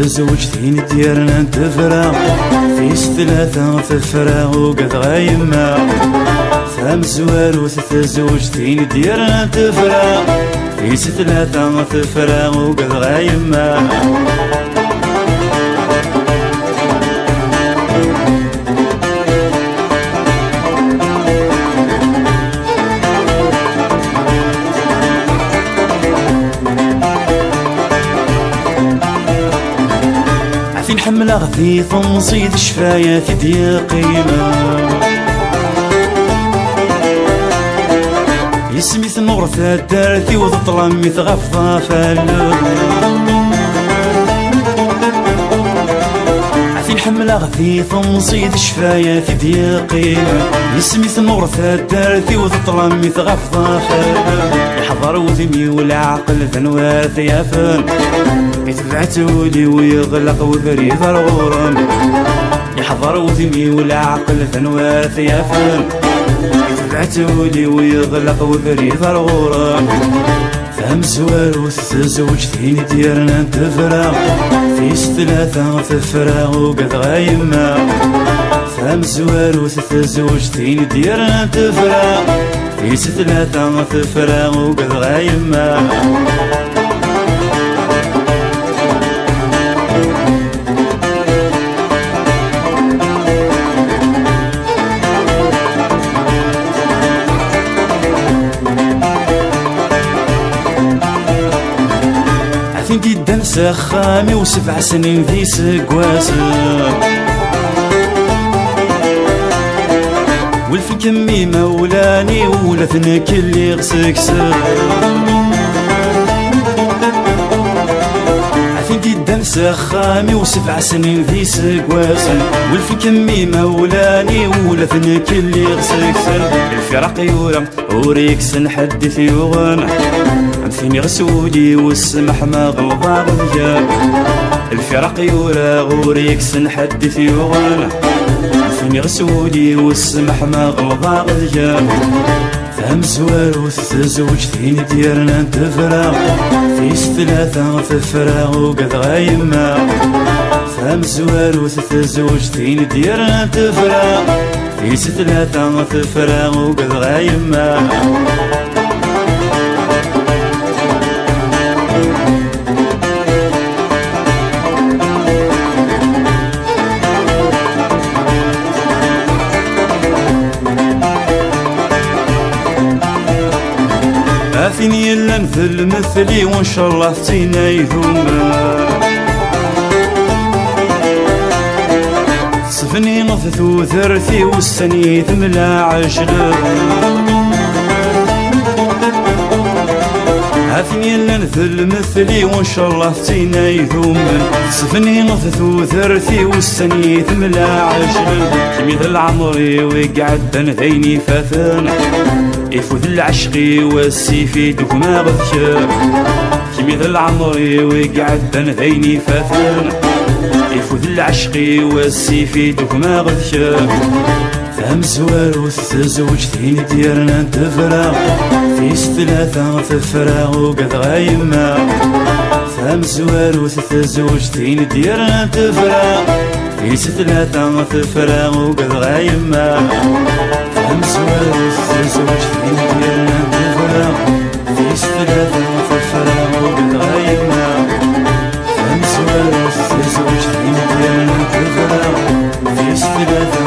تزوجتين ديالنا نتفرا فيش ثلاثة تفرا وقد غايما فهم زوار تزوجتين ديالنا نتفرا فيش ثلاثة تفرا وقد غايما حملة غثيث ونصيد شفايات ديا قيمة يسميت نورث دارتي وظلمي تغفى فالو عثين حملة غثيث ونصيد شفايات ديا قيمة يسميت نورث دارتي وظلمي تغفى فالو يحضر وذني والعقل ذنوات يافن يتبعتولي ويغلق وذريد الغرم يحضر وذني والعقل ذنوات يافن يتبعتولي ويغلق وذريد الغرم فهم زوار تزوجتين ديالنا نتفرا فيش ثلاثة تفرا وقد غايما فهم زوار تزوجتين ديالنا نتفرا فيش ثلاثة تفرا وقد غايما جدا سخامي و7 سنين في سقواسه والفن كمي مولاني ولا فنك اللي غسكسه عفين جدا سخامي و7 سنين في سقواسه والفن كمي مولاني ولا فنك اللي غسكسه الفراق يورا وريكس نحدث يوغنى أمثيني غسولي والسمح ما غلظا غياب الفراق يورا غوريكس نحدث يوغنى أمثيني غسولي والسمح ما غلظا غياب فهم زوار تزوجتين ديالنا نتفرا فيش ثلاثة تفرا وقد غايما فهم زوار تزوجتين ديالنا نتفرا فيش ثلاثة تفرا وقد غايما فيني إلا نثل مثلي وإن شاء الله فتينا يذوما صفني نضث وثرثي والسني ثملا عجلة هاثني إلا نثل مثلي وإن شاء الله فتينا يذوما صفني نضث وثرثي والسني ثملا عجلة كمي ذا العمري ويقعد ذيني فاثنا يفوت العشقي والسيفي دوك ما غثشا كمي ذا العمري ويقعد ذيني فاثنا يفوت العشقي والسيفي دوك ما غثشا فهم زوار تزوجتين ديالنا نتفرا فيش ثلاثة تفرا وقد غايما فهم زوار تزوجتين ديالنا نتفرا فيش ثلاثة تفرا وقد غايما فهم زوار تزوجتين ديالنا نتفرا فيش ثلاثة تفرا وقد غايما فهم زوار تزوجتين ديالنا نتفرا فيش ثلاثة